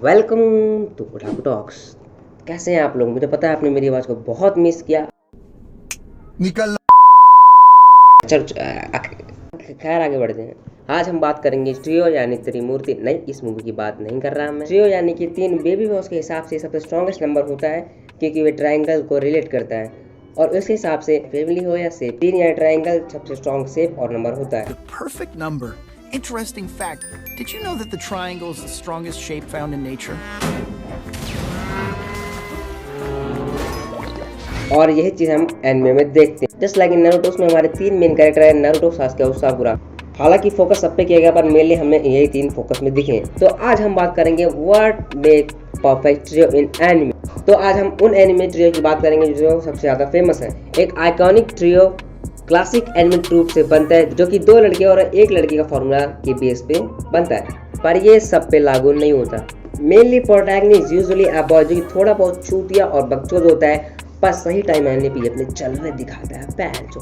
Welcome to otaku talks. कैसे हैं आप लोग? मुझे पता है आपने मेरी आवाज़ को बहुत मिस किया। निकल। चल खैर आगे बढ़ते हैं। आज हम बात करेंगे ट्रियो यानी त्रिमूर्ति। नहीं, इस मूवी की बात नहीं कर रहा मैं। ट्रियो यानी कि तीन बेबी बॉस के हिसाब से सबसे स्ट्रॉन्गेस्ट नंबर होता है, क्योंकि वे ट्रायंगल को रिलेट करता है और उसके हिसाब से फैमिली हो या शेप, तीन या ट्रायंगल सबसे स्ट्रॉन्ग शेप और नंबर होता है। The perfect number. Interesting fact. Did you know that the triangle is the strongest shape found in nature? और यही चीज हम एनिमे में देखते हैं। जस्ट लाइक इन नारुतो में हमारे तीन मेन कैरेक्टर है, नारुतो, सास्के और साकुरा। हालांकि फोकस सब पे किया गया, पर मेनली हमें यही तीन फोकस में दिखे। तो आज हम बात करेंगे what make perfect trio in anime. तो आज हम उन एनिमे ट्रियो की बात करेंगे जो सबसे ज्यादा फेमस है। एक iconic trio classic anime troupe से बनता है, जो कि दो लड़के और एक लड़की का फॉर्मूला के बेस पे बनता है, पर ये सब पे लागू नहीं होता। Mainly protagonist usually a boy जो कि थोड़ा बहुत चूतिया और बकचोद होता है, पर सही टाइम आने पे अपने चलने दिखाता है। पैर जो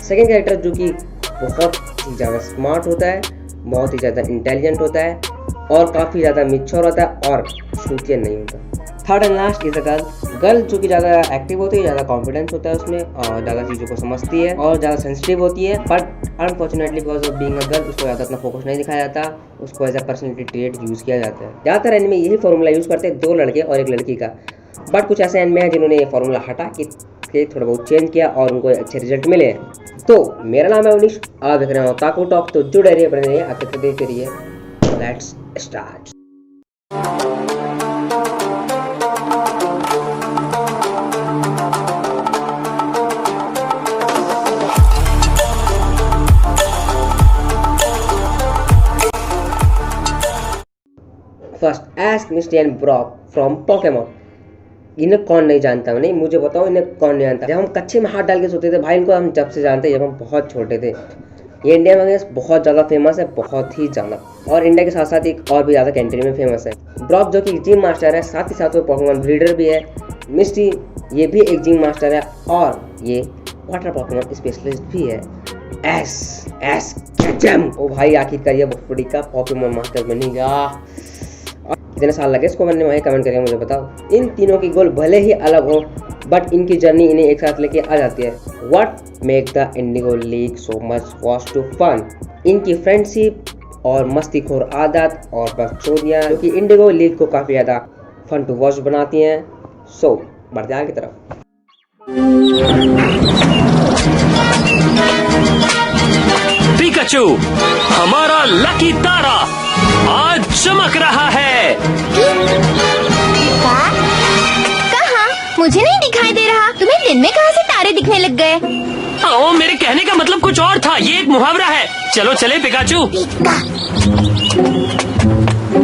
सेकेंड कैरेक्टर जो कि बहुत ही ज़्यादा स्मार्ट होता है, बहुत ही ज़्यादा इंटेलिजेंट होता है और काफ़ी ज़्यादा मिच्योर होता है और छूतिया नहीं होता। Third and last is a girl जो कि ज़्यादा एक्टिव होती है, ज़्यादा कॉन्फिडेंस होता है उसमें और ज़्यादा चीज़ों को समझती है और ज़्यादा सेंसिटिव होती है। But unfortunately because of being a girl उसको ज़्यादा इतना फोकस नहीं दिखाया जाता, उसको as a personality trait use किया जाता है। ज़्यादातर एनिमे यही फॉर्मूला यूज़ करते हैं, दो लड़के और एक लड़की का। बट कुछ ऐसे एनिमे हैं जिन्होंने ये फॉर्मूला हटा के थोड़ा बहुत चेंज किया और उनको अच्छे रिजल्ट मिले हैं। तो मेरा नाम है उनिश, आप देख रहे हो ओटाकू टॉक। तो जुड़े रहिए, बने रहिए, आगे देखते रहिए। Let's start. First ask Misty and Brock from Pokemon. इन्हें कौन नहीं जानता? नहीं, मुझे बताओ इन्हें कौन नहीं जानता। जब हम कच्चे में हाथ डाल के सोते थे भाई, इनको हम जब से जानते हैं, जब हम बहुत छोटे थे। ये इंडिया में बहुत ज़्यादा फेमस है, बहुत ही ज़्यादा, और इंडिया के साथ साथ एक और भी ज़्यादा कंट्री में फेमस है। ब्रॉक जो कि जिम मास्टर है, साथ ही साथ वो पोकेमॉन ब्रीडर भी है। मिस्टी ये भी एक जिम मास्टर है और ये वाटर पोकेमॉन स्पेशलिस्ट भी है। एस कैचम। ओ भाई, आखिरकार ये बफड़ी का पोकेमॉन मास्टर बनेगा। कितने साल लगे इसको बनने में, कमेंट करके मुझे बताओ। इन तीनों की गोल भले ही अलग हो, बट इनकी जर्नी इन्हें एक साथ लेके आ जाती है। What make the Indigo League so much watch to fun? इनकी फ्रेंडशिप और मस्तीखोर आदत और बकचोदियाँ जो कि इंडिगो लीग को काफ़ी ज़्यादा फन टू वॉच बनाती हैं। सो बढ़ते आगे की तरफ। पिकाचू, हमारा लकी तारा आज चमक रहा है। कहाँ? मुझे नहीं दिखाई दे रहा। तुम्हें दिन में कहाँ से तारे दिखने लग गए? ओ, मेरे कहने का मतलब कुछ और था, ये एक मुहावरा है। चलो चले पिकाचू।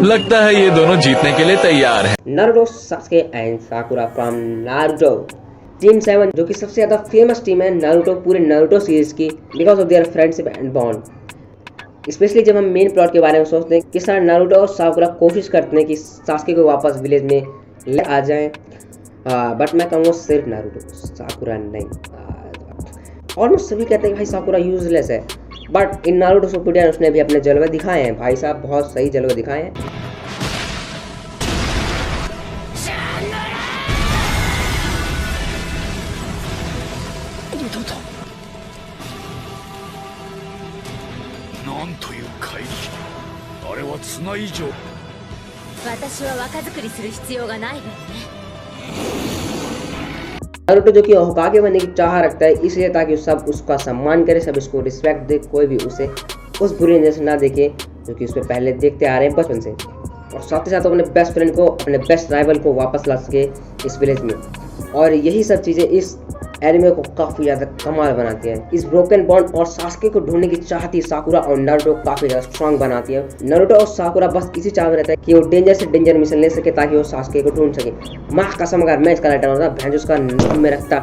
लगता है ये दोनों जीतने के लिए तैयार हैं। Naruto, Sasuke and साकुरा from Naruto. Team 7 जो कि सबसे ज्यादा फेमस टीम है नारुतो, पूरे नारुतो सीरीज की, because of their friendship and bond. Specially जब हम मेन प्लॉट के बारे में सोचते हैं, किस तरह नारुतो और साकुरा कोशिश करते हैं कि सास्के को वापस विलेज में ले आ जाएं, बट मैं कहूँगा सिर्फ नारुतो, साकुरा नहीं। ऑलमोस्ट सभी कहते हैं कि भाई साकुरा यूजलेस है, बट इन नारुतो शिपुडियन उसने भी अपने जलवे दिखाए हैं भाई साहब, बहुत सही जलवे दिखाए हैं। नारुतो जो कि होकागे बनने की चाह रखता है, इसलिए ताकि सब उसका सम्मान करे, सब इसको रिस्पेक्ट दे, कोई भी उसे उस बुरी नजर से ना देखे जो कि उससे पहले देखते आ रहे हैं बचपन से। और साथ ही साथ अपने बेस्ट फ्रेंड को, अपने बेस्ट राइवल को वापस ला सके इस विलेज में। और यही सब चीज़ें इस एनिमे को काफ़ी ज़्यादा कमाल बनाती है। इस ब्रोकन बॉन्ड और सास्के को ढूंढने की चाहती साकुरा और नारुतो काफ़ी ज़्यादा स्ट्रांग बनाती है। नारुतो और साकुरा बस इसी चाह में रहता है कि वो डेंजर से डेंजर मिशन ले सके ताकि वो सास्के को ढूंढ सके। माँ कसम, अगर मैं इसका राइटर होता, भैंस उसका नाम में रखता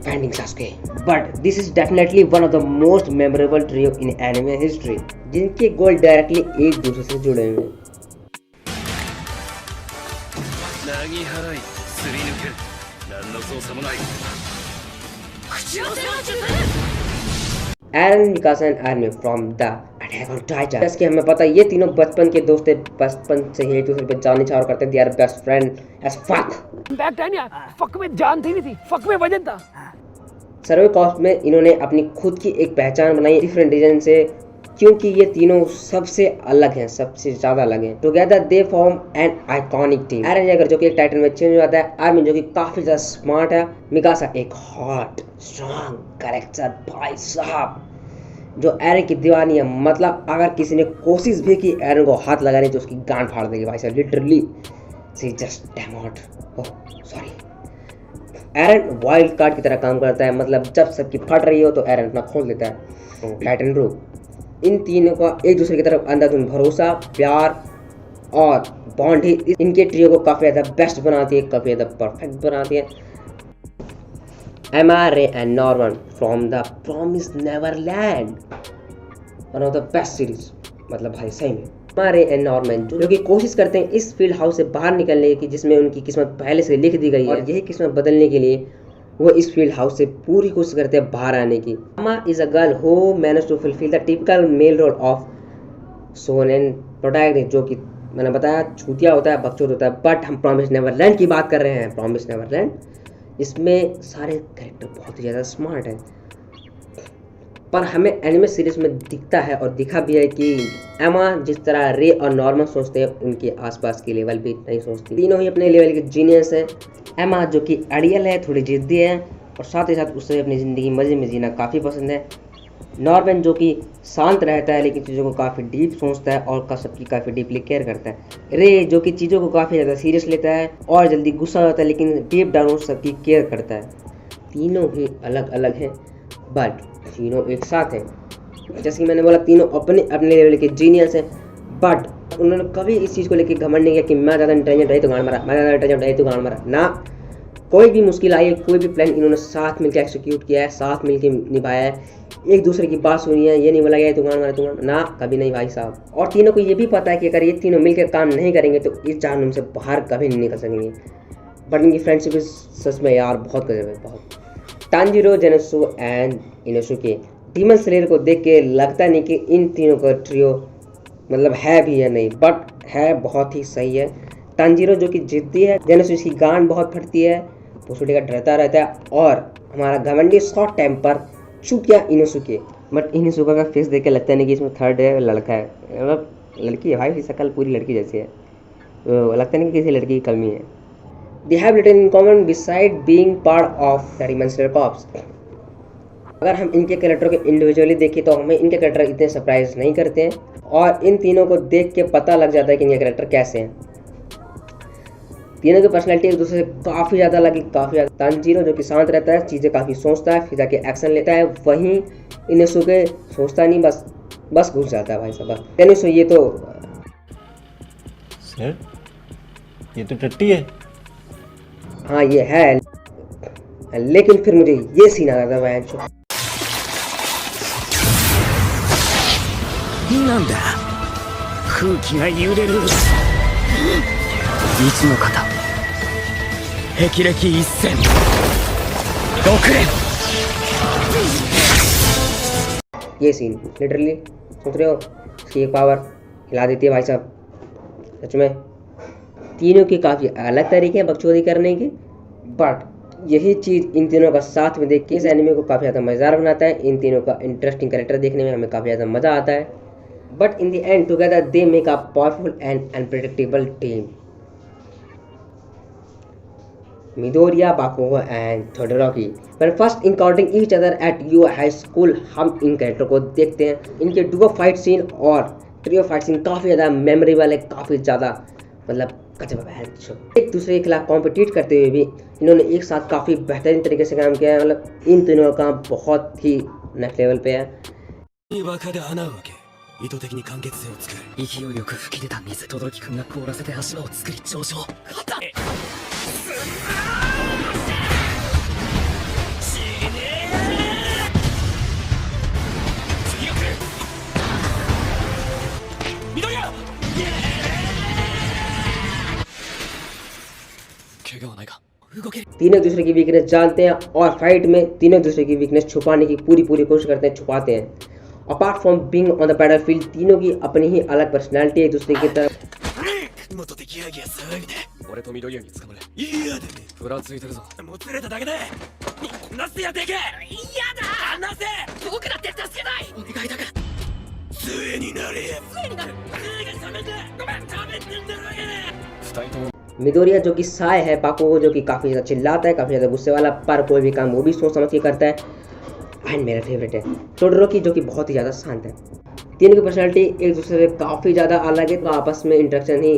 finding Sasuke. But this is definitely one of the most memorable trio in anime history, जिनके गोल डायरेक्टली एक दूसरे से जुड़े हुए हैं. Eren, Mikasa and army from the Attack on Titan. जैसे कि हमें पता है ये तीनों बचपन के दोस्त थे, बचपन से ही एक दूसरे पे जान निछावर करते थे. They are best friend as fuck. Impact है ना, फक में जान थी नहीं थी, फक में वजन था. सर्वे कॉस्ट में इन्होंने अपनी खुद की एक पहचान बनाई डिफरेंट रीजन से, क्योंकि ये तीनों सबसे अलग हैं, सबसे ज्यादा अलग हैं. Together they form an iconic team. Eren Jaeger जो कि एक टाइटन में चेंज हो जाता है, आर्मी जो कि काफी ज्यादा स्मार्ट है, मिकासा एक हॉट स्ट्रॉन्ग कैरेक्टर भाई साहब जो एरन की दीवानी है. मतलब अगर किसी ने कोशिश भी की एरन को हाथ लगाने तो उसकी गांड फाड़ देगी भाई साहब, literally see just damn out. Oh sorry. Eren wild card की तरह काम करता है, मतलब जब सबकी फट रही हो तो एरन अपना खोल देता है. टाइटन ग्रुप इन तीनों का एक दूसरे की तरफ अंधाधुंध भरोसा, प्यार और बॉन्ड ही इनके ट्रियो को काफी ज्यादा बेस्ट बनाती है, काफी ज्यादा परफेक्ट बनाती है. एमा, रे and Norman from the promise Neverland, one of the best series. मतलब भाई सही में एमा, रे एंड नॉर्मन जो कि कोशिश करते हैं इस फील्ड हाउस से बाहर निकलने की जिसमें उनकी किस्मत पहले से लिख दी गई है, और यही किस्मत बदलने के लिए वो इस फील्ड हाउस से पूरी कोशिश करते हैं बाहर आने की. Emma is a girl who manage to fulfil the typical male role of shonen protagonist, जो कि मैंने बताया छूतिया होता है, बकचोद होता है. बट हम प्रॉमिस नेवरलैंड की बात कर रहे हैं. प्रॉमिस नेवरलैंड इसमें सारे कैरेक्टर बहुत ही ज़्यादा स्मार्ट हैं, पर हमें एनिमे सीरीज में दिखता है और दिखा भी है कि एमा जिस तरह रे और नॉर्मन सोचते हैं उनके आसपास की लेवल भी नहीं सोचती. तीनों ही अपने लेवल के जीनियस हैं. एमा जो कि आइडियल है, थोड़ी जिद्दी है और साथ ही साथ उससे अपनी ज़िंदगी मज़े में जीना काफ़ी पसंद है. नॉर्मन जो कि शांत रहता है लेकिन चीज़ों को काफ़ी डीप सोचता है और सबकी काफ़ी डीपली केयर करता है. रे जो कि चीज़ों को काफ़ी ज़्यादा सीरियस लेता है और जल्दी गुस्सा होता है लेकिन डीप डाउन सबकी केयर करता है. तीनों ही अलग अलग हैं बट तीनों एक साथ हैं. जैसे कि मैंने बोला तीनों अपने अपने लेवल के जीनियस हैं, बट उन्होंने कभी इस चीज़ को लेकर घमंड नहीं किया कि मैं ज़्यादा इंटेलिजेंट रही तो गांड मारा, मैं ज़्यादा इंटेलिजेंट रही तो गांड मारा. ना, कोई भी मुश्किल आई है, कोई भी प्लान इन्होंने साथ मिलकर एक्सिक्यूट किया है, साथ मिलकर निभाया है, एक दूसरे की बात सुनी है. ये नहीं बोला गया तू गांड मारा तू गांड, ना कभी नहीं भाई साहब. और तीनों को ये भी पता है कि अगर ये तीनों मिलकर काम नहीं करेंगे तो इस जहन्नुम से बाहर कभी नहीं निकल सकेंगे. बट इनकी फ्रेंडशिप सच में यार बहुत गजब है, बहुत. Tanjiro, Zenitsu and Inosuke. Demon Slayer को देख के लगता नहीं कि इन तीनों का ट्रियो मतलब है भी या नहीं, बट है, बहुत ही सही है. तांजीरो जो कि जिद्दी है, जेनोसु इसकी गांड बहुत फटती है, वो छोटे का डरता रहता है, और हमारा घमंडी शॉर्ट टेम्पर चुकिया इनोसुके. बट इनोसुका का फेस देख के लगता नहीं कि इसमें थर्ड है, लड़का है. मतलब लड़की है भाई, शक्ल पूरी लड़की जैसी है, लगता नहीं कि किसी लड़की की कमी है. They have little in common beside being part of the Demon Slayer Corps. अगर हम इनके कैरेक्टर को इंडिविजुअली देखें तो हमें इनके कैरेक्टर इतने सरप्राइज नहीं करते हैं, और इन तीनों को देख के पता लग जाता है कि इनके कैरेक्टर कैसे हैं. तीनों की पर्सनैलिटी एक दूसरे से काफ़ी ज़्यादा लगी, काफ़ी ज़्यादा. तांजीरो जो कि शांत रहता है, चीज़ें काफ़ी सोचता है, फिर जाके एक्शन लेता है. वहीं इनोसुके सोचता नहीं, बस घुस जाता है भाई साहब. तेनुसु ये तो सर ये तो टट्टी है. हाँ ये है, लेकिन फिर मुझे ये सीन आ रहा था वैन शो. なんだ、空気が揺れる。いつの方、霹靂一閃、6連。ये सीन लिटरली सोच रहे हो, इसकी एक पावर हिला देती है भाई साहब. सच में तीनों के काफ़ी अलग तरीके हैं बकचोदी करने के, बट यही चीज़ इन तीनों का साथ में देख के इस एनिमे को काफ़ी ज़्यादा मज़ेदार बनाता है. इन तीनों का इंटरेस्टिंग कैरेक्टर देखने में हमें काफ़ी ज़्यादा मज़ा आता है. But in the end together they make a powerful and unpredictable team. Midoriya, Bakugo and Todoroki. When first encountering each other at your high school, हम इन कैरेक्टर को देखते हैं. इनके डुओ फाइट सीन और ट्रियो फाइट सीन काफ़ी ज़्यादा memorable है, काफ़ी ज़्यादा मतलब गजब है. एक दूसरे के खिलाफ कॉम्पिटिट करते हुए भी इन्होंने एक साथ काफ़ी बेहतरीन तरीके से काम किया है. मतलब इन तीनों का काम बहुत ही नेक्स्ट लेवल पे है. 意図的に完結性を作る。勢いよく吹き出た水、轟くんが凍らせて足場を作り上昇。肩怪我はないか動ける तीनों एक दूसरे की वीकनेस जानते हैं और फाइट में तीनों एक दूसरे की वीकनेस छुपाने की पूरी कोशिश करते हैं, छुपाते हैं। Apart from being on the battlefield तीनों की अपनी ही अलग पर्सनैलिटी है एक दूसरे की तरफ। 元敵ヤギや騒いで俺と緑谷に捕まれ嫌だねふらついてるぞもつれただけでなせやでけ嫌だなせ僕だって助けないお願いだから杖になれ杖になる杖が冷めてごめん食べてんだろうが二人とも मिडोरिया जो कि साय है पाको को, जो कि काफ़ी ज़्यादा चिल्लाता है, काफ़ी ज़्यादा गुस्से वाला, पर कोई भी काम वो भी सोच समझ के करता है। एंड मेरा फेवरेट है टोडोरोकी जो कि बहुत ही ज़्यादा शांत है। तीनों की पर्सनैलिटी एक दूसरे से काफ़ी ज़्यादा अलग है, तो आपस में इंटरेक्शन ही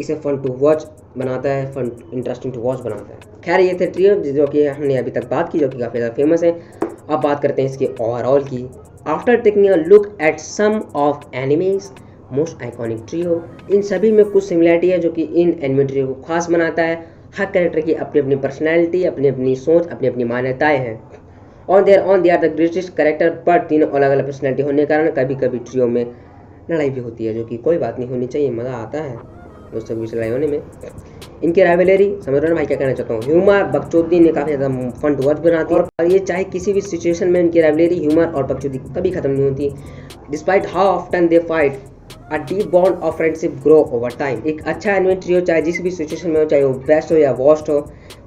इसे फन टू वॉच बनाता है, फन इंटरेस्टिंग टू वॉच बनाता है। खैर ये थे ट्रियो जो कि हमने अभी तक बात की, जो कि काफ़ी ज़्यादा फेमस है। अब बात करते हैं इसके ओवरऑल की। After taking a look at some of anime's most iconic trio, इन सभी में कुछ सिमिलरिटी है जो कि इन एनिमे ट्रियो को खास बनाता है। हर कैरेक्टर की अपनी अपनी पर्सनैलिटी, अपनी अपनी सोच, अपनी अपनी मान्यताएं हैं। On they are the greatest character, but तीनों अलग अलग पर्सनैलिटी होने के कारण कभी कभी ट्रियो में लड़ाई भी होती है, जो कि कोई बात नहीं, होनी चाहिए, मज़ा आता है दोस्तों के बीच लड़ाई होने में। इनकी राइवलरी समझ रहे हो भाई क्या कहना चाहता हूँ। ह्यूमर बकचोदी ने काफ़ी ज़्यादा फन टू वॉच बनाती है, और ये चाहे किसी भी सिचुएशन में इनकी राइवलरी ह्यूमर और बकचोदी कभी खत्म नहीं होती। Despite how often they fight, a deep bond of friendship grow over time. एक अच्छा एनिमे ट्रियो चाहे जिस भी सिचुएशन में हो, चाहे वो बेस्ट हो या वर्स्ट हो,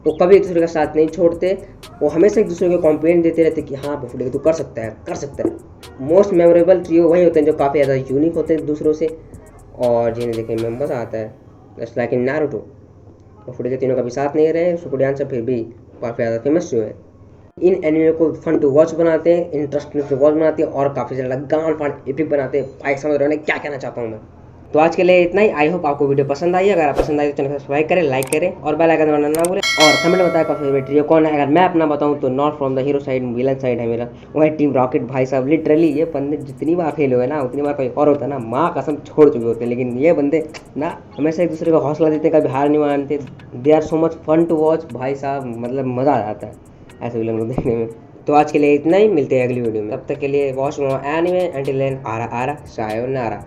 वो कभी एक दूसरे का साथ नहीं छोड़ते, वो हमेशा एक दूसरे को कॉम्प्लीमेंट देते रहते कि हाँ बफुले तू कर सकता है, कर सकता है। मोस्ट मेमोरेबल ट्रियो वही होते हैं जो काफ़ी ज़्यादा यूनिक होते हैं दूसरों से, और जिन्हें देखने में मज़ा आता है। जस्ट लाइक इन नारुतो, बफुले के तीनों कभी साथ नहीं रहे, सुकुडियान से फिर भी काफ़ी ज़्यादा फेमस ट्रियो है। इन एनिमे को फन टू वॉच बनाते हैं, इंटरेस्टिंग टू वॉच बनाते हैं, और काफ़ी ज़्यादा गान फान एपिक बनाते हैं। भाई समझ रहे हो क्या कहना चाहता हूँ मैं। तो आज के लिए इतना ही। आई होप आपको वीडियो पसंद आई। अगर आप पसंद आई तो चैनल को सब्सक्राइब करें, लाइक करें और बेल आइकन दबाना ना भूलें, और कमेंट में बताएं आपका फेवरेट ट्रियो कौन है। अगर मैं अपना बताऊं तो not from the hero side, villain side है मेरा, वो है टीम रॉकेट। भाई साहब लिटरली ये बंदे जितनी बार फेल हुए ना, उतनी बार कोई और होता ना, माँ कसम छोड़ चुके होते हैं, लेकिन ये बंदे ना हमेशा एक दूसरे को हौसला देते, कभी हार नहीं मानते। They are so much fun to watch भाई साहब, मतलब मज़ा आ जाता है ऐसे विलन को देखने में। तो आज के लिए इतना ही, मिलते हैं अगली वीडियो में। तब तक के लिए watch more anime, until then आरा सायोनारा।